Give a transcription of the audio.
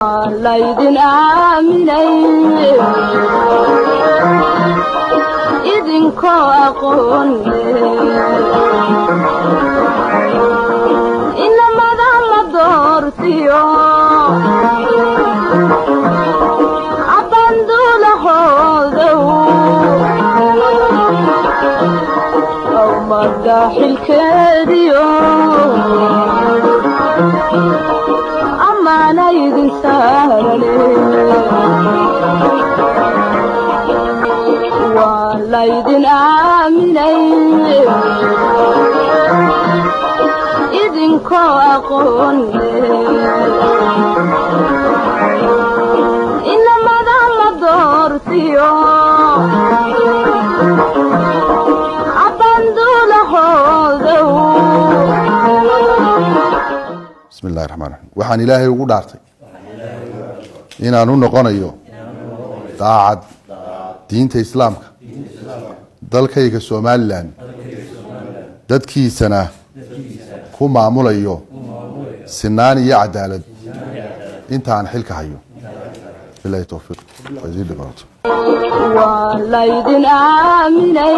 laydin aaminay idinkoo aqoon inamada la doortiyo abandulahoodow awmada xilkeediyo أنا يدين سارلي ولا يدين آمني يدين كواقون إنما دام دورتيو بسم الله الرحمن الرحيم waxaan ilaahay ugu dhaartay inaan u noqonayo daacad diinta islaamka dalkayga Soomaaliland dadkiisana ku maamulayo sinaan iyo cadaalad intaan xilka hayo billahi tawfiiq wasiir dhibaat waa laydin aaminay